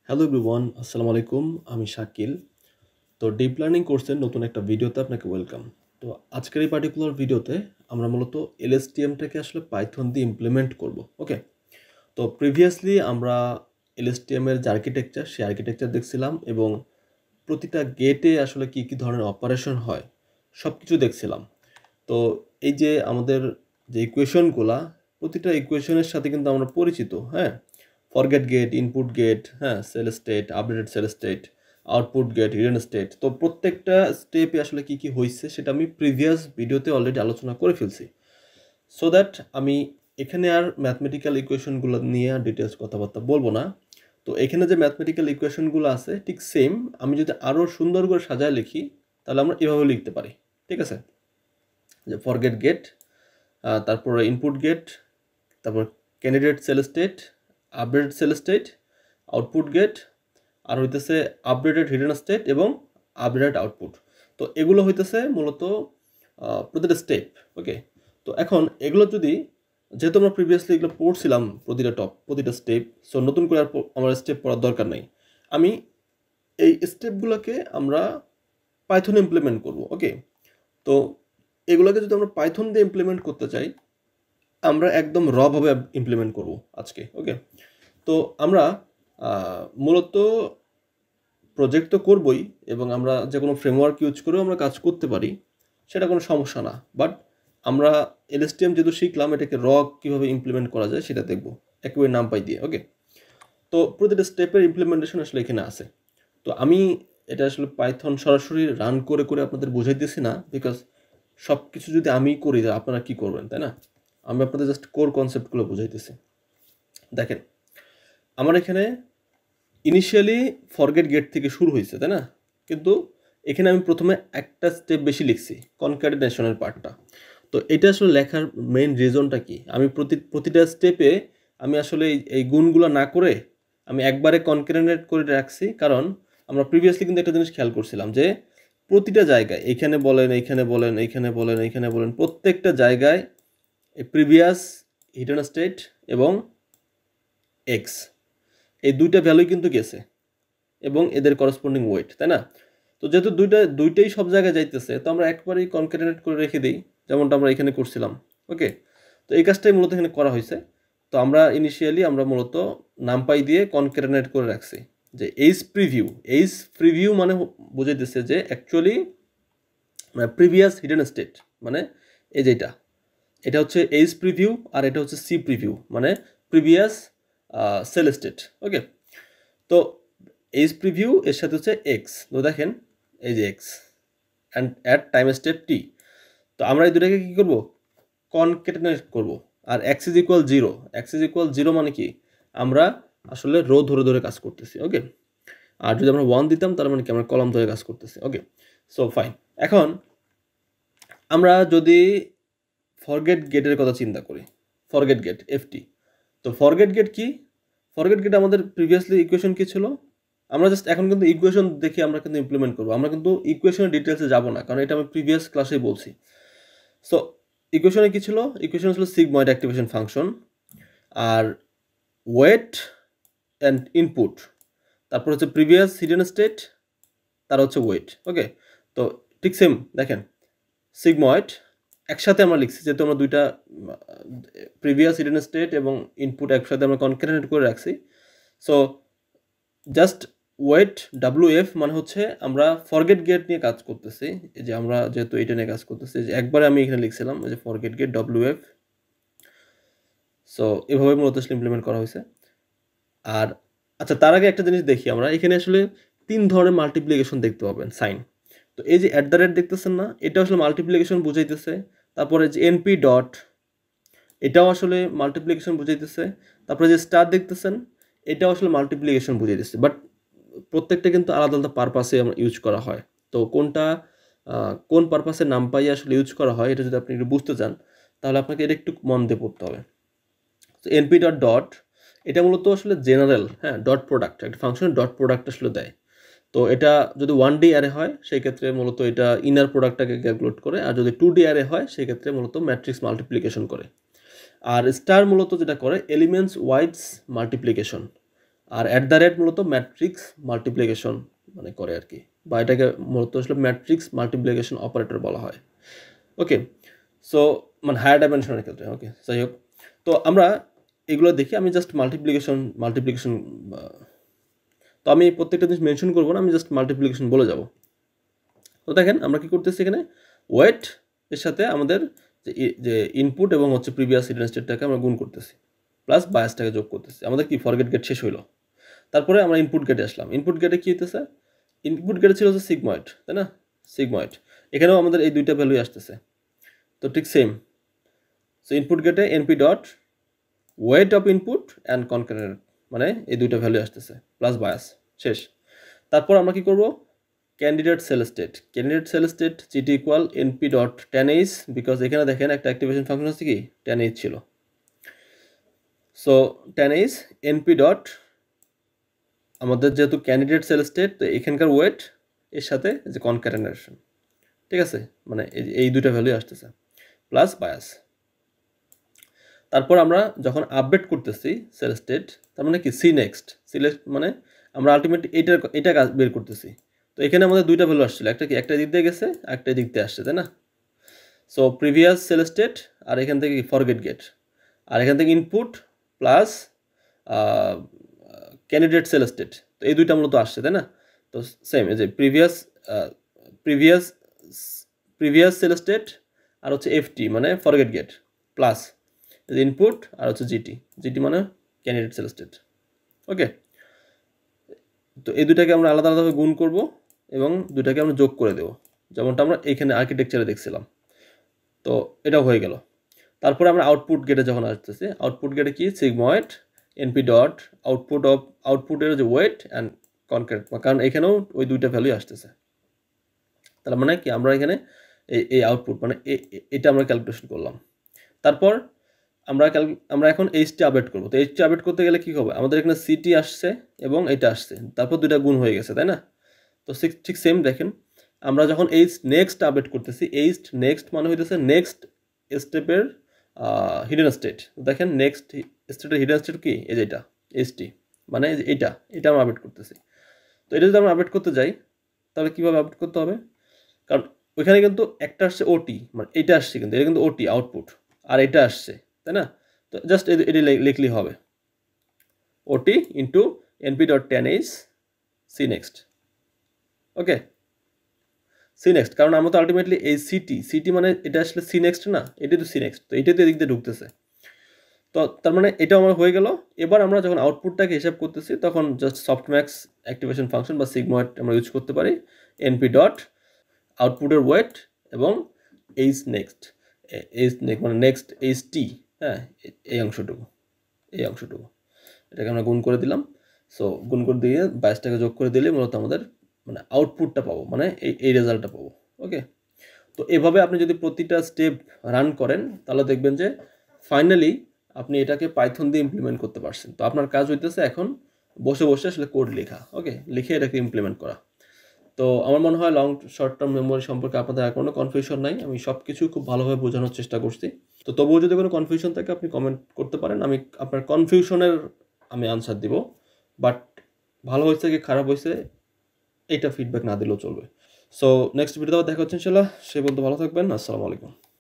Hello everyone, আসসালামু আলাইকুম। আমি শাকিল। তো ডিপ লার্নিং কোর্সের নতুন একটা ভিডিওতে আপনাকে ওয়েলকাম। তো আজকের এই পার্টিকুলার ভিডিওতে আমরা মূলত এলএসটিএমটাকে আসলে পাইথন দিয়ে ইমপ্লিমেন্ট করব। ওকে, তো প্রিভিয়াসলি আমরা এলএসটিএম এর যে আর্কিটেকচার, সেই আর্কিটেকচার দেখছিলাম এবং প্রতিটা গেটে আসলে কী কী ধরনের অপারেশন হয় সব কিছু দেখছিলাম। তো এই যে আমাদের যে ইকুয়েশনগুলা, প্রতিটা ইকুয়েশনের সাথে কিন্তু আমরা পরিচিত। হ্যাঁ, ফরগেট গেট, ইনপুট গেট, হ্যাঁ, cell state, updated cell state, output gate, hidden state. তো প্রত্যেকটা স্টেপে আসলে কি কি হয়েছে সেটা আমি প্রিভিয়াস ভিডিওতে অলরেডি আলোচনা করে ফেলছি। সো দ্যাট আমি এখানে আর ম্যাথমেটিক্যাল ইকুয়েশনগুলো নিয়ে আর ডিটেলস কথাবার্তা বলবো না। তো এখানে যে ম্যাথমেটিক্যাল ইকুয়েশনগুলো আছে ঠিক সেম, আমি যদি আরও সুন্দর করে সাজায় লিখি তাহলে আমরা এভাবে লিখতে পারি। ঠিক আছে, যে ফরগেট গেট, তারপরে ইনপুট গেট, তারপর candidate cell state, updated cell state, output gate, আর হইতেছে আপডেটেড হিডেন স্টেট এবং আপডেটেড আউটপুট। তো এগুলো হইতেছে মূলত প্রতিটা স্টেপ। ওকে, তো এখন এগুলো যদি, যেহেতু আমরা প্রিভিয়াসলি এগুলো পড়ছিলাম প্রতিটা স্টেপ, সো নতুন করে আর আমার স্টেপ পড়ার দরকার নেই। আমি এই স্টেপগুলোকে আমরা পাইথনে ইমপ্লিমেন্ট করব। ওকে, তো এগুলোকে যদি আমরা পাইথন দিয়ে ইমপ্লিমেন্ট করতে চাই, আমরা একদম রভাবে ইমপ্লিমেন্ট করব আজকে। ওকে, তো আমরা মূলত প্রজেক্ট তো করবই এবং আমরা যে কোনো ফ্রেমওয়ার্ক ইউজ করেও আমরা কাজ করতে পারি, সেটা কোনো সমস্যা না। বাট আমরা এলএসটিএম যেহেতু শিখলাম, এটাকে কীভাবে ইমপ্লিমেন্ট করা যায় সেটা দেখব একেবারে নামপাই দিয়ে। ওকে, তো প্রতিটা স্টেপের ইমপ্লিমেন্টেশন আসলে এখানে আছে। তো আমি এটা আসলে পাইথন সরাসরি রান করে করে আপনাদের বোঝাইতেছি না, বিকজ সব কিছু যদি আমি করি আপনারা কি করবেন, তাই না? আমি আপনাদের জাস্ট কোর কনসেপ্টগুলো বুঝাইতেছি। দেখেন, আমার এখানে ইনিশিয়ালি ফরগেট গেট থেকে শুরু হয়েছে, তাই না? কিন্তু এখানে আমি প্রথমে একটা স্টেপ বেশি লিখছি, কনক্যাটিনেশনের পার্টটা। তো এটা আসলে লেখার মেইন রিজনটা কি, আমি প্রতিটা স্টেপে আমি আসলে এই গুণগুলো না করে আমি একবারে কনক্যাটিনেট করে রাখছি। কারণ আমরা প্রিভিয়াসলি কিন্তু একটা জিনিস খেয়াল করছিলাম যে প্রতিটা জায়গায়, এইখানে বলেন, এইখানে বলেন, এইখানে বলেন, এইখানে বলেন, প্রত্যেকটা জায়গায় এই প্রিভিয়াস, হিডেন স্টেট এবং এক্স, এই দুইটা ভ্যালুই কিন্তু গেছে এবং এদের করসপন্ডিং ওয়েট, তাই না? তো যেহেতু দুইটাই সব জায়গায় যাইতেছে, তো আমরা একবারেই কনক্যাটিনেট করে রেখে দিই, যেমনটা আমরা এখানে করছিলাম। ওকে, তো এই কাজটাই মূলত এখানে করা হয়েছে। তো আমরা ইনিশিয়ালি আমরা মূলত নামপাই দিয়ে কনক্যাটিনেট করে রাখছি যে এইচ প্রিভিউ মানে বোঝাইতেছে যে অ্যাকচুয়ালি প্রিভিয়াস হিডেন স্টেট, মানে এই যেটা, এটা হচ্ছে এইচ প্রিভিউ আর এটা হচ্ছে সি প্রিভিউ, মানে প্রিভিয়াস সেল স্টেট। ওকে, তো এইচ প্রিভিউ এর সাথে হচ্ছে এক্স। তো দেখেন এই যে X and at time step T. তো আমরা এই দুটাকে কী করবো, কনক্যাটিনেট করব। আর X is equal zero, X is equal zero মানে কি, আমরা আসলে রো ধরে ধরে কাজ করতেছি। ওকে, আর যদি আমরা 1 দিতাম তার মানে কি আমরা কলাম ধরে কাজ করতেছি। ওকে, সো ফাইন। এখন আমরা যদি ফরগেট গেটের কথা চিন্তা করি, ফরগেট গেট এফটি। তো ফরগেট গেট কি, ফরগেট গেট আমাদের প্রিভিয়াসলি ইকুয়েশন কি ছিল, আমরা জাস্ট এখন কিন্তু ইকুয়েশন দেখে আমরা কিন্তু ইমপ্লিমেন্ট করবো। আমরা কিন্তু ইকুয়েশনের ডিটেলসে যাব না, কারণ এটা আমি প্রিভিয়াস ক্লাসেই বলছি। সো ইকুয়েশনে কি ছিল, ইকুয়েশন ছিল সিগময়েড অ্যাক্টিভেশন ফাংশন, আর ওয়েট অ্যান্ড ইনপুট, তারপর হচ্ছে প্রিভিয়াস হিডেন স্টেট, তার হচ্ছে ওয়েট। ওকে, তো ঠিক সেম দেখেন, সিগময়েড একসাথে আমরা লিখছি, যেহেতু আমরা দুইটা প্রিভিয়াস হিডেন স্টেট এবং ইনপুট একসাথে আমরা কনক্যাটিনেট করে রাখছি। সো জাস্ট ওয়েট WF মানে হচ্ছে আমরা ফরগেট গেট নিয়ে কাজ করতেছি। এই যে আমরা যেহেতু এটা নিয়ে কাজ করতেছি, যে একবারে আমি এখানে লিখছিলাম যে ফরগেট গেট WF। সো এভাবে মূলত আসলে ইমপ্লিমেন্ট করা হয়েছে। আর আচ্ছা, তার আগে একটা জিনিস দেখি, আমরা এখানে আসলে 3 ধরনের মাল্টিপ্লিকেশন দেখতে পাবেন সাইন। তো এই যে অ্যাট দ্য রেট দেখতেছেন না, এটা আসলে মাল্টিপ্লিকেশন বুঝাইতেছে। তারপরে যে NP ডট, এটাও আসলে মাল্টিপ্লিকেশন বুঝাইতেছে। তারপরে যে স্টার দেখতেছেন, এটাও আসলে মাল্টিপ্লিকেশন বুঝাইতেছে। বাট প্রত্যেকটা কিন্তু আলাদা আলাদা পারপাসে আমরা ইউজ করা হয়। তো কোনটা কোন পারপাসে নামপাই আসলে ইউজ করা হয়, এটা যদি আপনি একটু বুঝতে চান তাহলে আপনাকে এটা একটু মন দিয়ে পড়তে হবে। তো NP ডট ডট, এটা মূলত আসলে জেনারেল, হ্যাঁ, ডট প্রোডাক্ট, একটা ফাংশনের ডট প্রোডাক্ট আসলে দেয়। তো এটা যদি 1D অ্যারে হয় সেই ক্ষেত্রে মূলত এটা ইনার প্রোডাক্টটাকে ক্যালকুলেট করে, আর যদি 2D অ্যারে হয় সেই ক্ষেত্রে মূলত ম্যাট্রিক্স মাল্টিপ্লিকেশন করে। আর স্টার মূলত যেটা করে এলিমেন্টস ওয়াইজ মাল্টিপ্লিকেশন। আর অ্যাট দ্য রেট মূলত ম্যাট্রিক্স মাল্টিপ্লিকেশন মানে করে আর কি, বা এটাকে মূলত আসলে ম্যাট্রিক্স মাল্টিপ্লিকেশন অপারেটর বলা হয়। ওকে, সো মানে হায়ার ডাইমেনশনের ক্ষেত্রে। ওকে, যাই হোক, তো আমরা এগুলো দেখি। আমি জাস্ট মাল্টিপ্লিকেশন তো আমি প্রত্যেকটা জিনিস মেনশন করবো না, আমি জাস্ট মাল্টিপ্লিকেশন বলে যাব। তো দেখেন আমরা কি করতেছি এখানে, ওয়েট এর সাথে আমাদের যে ইনপুট এবং হচ্ছে প্রিভিয়াস হিডেন স্টেটটাকে আমরা গুণ করতেছি, প্লাস বায়াসটাকে যোগ করতেছি। আমাদের কি ফরগেট গেট শেষ হইলো। তারপরে আমরা ইনপুট গেটে আসলাম। ইনপুট গেটে কি হইতেছে, ইনপুট গেটে ছিল হচ্ছে সিগময়েড, তাই না, সিগময়েড। এখানেও আমাদের এই দুইটা ভ্যালুই আসতেছে, তো ঠিক সেম। সো ইনপুট গেটে NP dot weight of input and concatenate, মানে এই দুইটা ভ্যালু আসতেছে, প্লাস বায়াস, শেষ। তারপর আমরা কি করব, candidate cell state GT equal NP dot ten H, because এখানে দেখেন একটা অ্যাক্টিভেশন ফাংশন আছে কি টেন এইচ ছিল। So tan H NP dot আমাদের যেহেতু ক্যান্ডিডেট সেল স্টেট, তো এখানকার ওয়েট এর সাথে যে কনক্যাটেনেশন, ঠিক আছে, মানে এই দুইটা ভ্যালু আসতেছে, প্লাস বায়াস। তারপর আমরা যখন আপডেট করতেছি সেল স্টেট, তার মানে কি সি নেক্সট মানে আমরা আলটিমেটলি এটা কাজ বের করতেছি। তো এখানে আমাদের দুইটা ভ্যালু আসছিল, একটা কি একটা দিক দিয়ে গেছে, একটা দিক দিয়ে আসছে, তাই না। সো প্রিভিয়াস সেল স্টেট, আর এখান থেকে ফরগেট গেট, আর এখান থেকে input plus candidate cell state, তো এই দুইটা মূলত আসছে, তাই না। তো সেম এই যে প্রিভিয়াস সেল স্টেট আর হচ্ছে এফটি মানে ফরগেট গেট, প্লাস ইনপুট আর হচ্ছে জিটি মানে ক্যান্ডিডেট সেল স্টেট। ওকে, তো এই দুটাকে আমরা আলাদা আলাদাভাবে গুণ করব এবং দুটাকে আমরা যোগ করে দেব, যেমনটা আমরা এইখানে আর্কিটেকচারে দেখছিলাম। তো এটাও হয়ে গেল। তারপরে আমরা আউটপুট গেটে যখন আসতেছি, আউটপুট গেটে কি সিগময়েড এনপি ডট আউটপুটের যে ওয়েট অ্যান্ড কনক্যাট, কারণ এখানেও ওই দুইটা ভ্যালুই আসতেছে। তার মানে কি আমরা এখানে এই আউটপুট মানে এটা আমরা ক্যালকুলেশন করলাম। তারপর আমরা এখন এইচটি আপডেট করবো। তো এইচটি আপডেট করতে গেলে কি হবে, আমাদের এখানে সিটি আসছে এবং এটা আসছে, তারপর দুইটা গুণ হয়ে গেছে, তাই না। তো ঠিক সেম দেখেন, আমরা যখন এইচ নেক্সট আপডেট করতেছি, এইচ নেক্সট মানে হইতেছে নেক্সট স্টেপের হিডেন স্টেট। দেখেন নেক্সট স্টেটের হিডেন স্টেট কি, এই যে এটা এইচটি মানে এটা আমরা আপডেট করতেছি। তো এটা যদি আমরা আপডেট করতে যাই, তাহলে কীভাবে আপডেট করতে হবে, কারণ ওইখানে কিন্তু একটা আসছে ওটি, মানে এটা আসছে কিন্তু এটা কিন্তু ওটি আউটপুট, আর এটা আসছে, তাই না। তো জাস্ট এটি লিখলেই হবে, ওটি into NP dot ten H C next. Okay, C next, কারণ আমরা তো আলটিমেটলি এই সিটি মানে এটা আসলে সি নেক্সট না, এটাই তো সি নেক্সট, তো এটাই তো এদিক দিয়ে ঢুকতেছে। তো তার মানে এটা আমার হয়ে গেল। এবার আমরা যখন আউটপুটটাকে হিসাব করতেছি, তখন জাস্ট সফটম্যাক্স অ্যাক্টিভেশন ফাংশন বা সিগময়েড আমরা ইউজ করতে পারি, এনপি ডট আউটপুটের ওয়েট এবং এইচ নেক্সট মানে নেক্সট এইচটি, হ্যাঁ, এই অংশটুকু এটাকে আমরা গুণ করে দিলাম। সো গুণ করে দিয়ে 22টাকে যোগ করে দিলে মূলত আমাদের মানে আউটপুটটা পাবো, মানে এই রেজাল্টটা পাবো। ওকে, তো এভাবে আপনি যদি প্রতিটা স্টেপ রান করেন, তাহলে দেখবেন যে ফাইনালি আপনি এটাকে পাইথন দিয়ে ইমপ্লিমেন্ট করতে পারছেন। তো আপনার কাজ হইতেছে এখন বসে বসে আসলে কোড লেখা, ওকে, লিখে এটাকে ইমপ্লিমেন্ট করা। তো আমার মনে হয় শর্ট টার্ম মেমোরি সম্পর্কে আপনাদের আর কোনো কনফিউশন নাই, আমি সব কিছু খুব ভালোভাবে বোঝানোর চেষ্টা করছি। তো তবুও যদি কোনো কনফিউশন থাকে আপনি কমেন্ট করতে পারেন, আমি আপনার কনফিউশনের আনসার দিব। বাট ভালো হয়েছে কি খারাপ হয়েছে এইটা ফিডব্যাক না দিলেও চলবে। সো নেক্সট ভিডিওতে দেখা হচ্ছে ইনশাআল্লাহ, সে বলতে ভালো থাকবেন। আসসালামু আলাইকুম।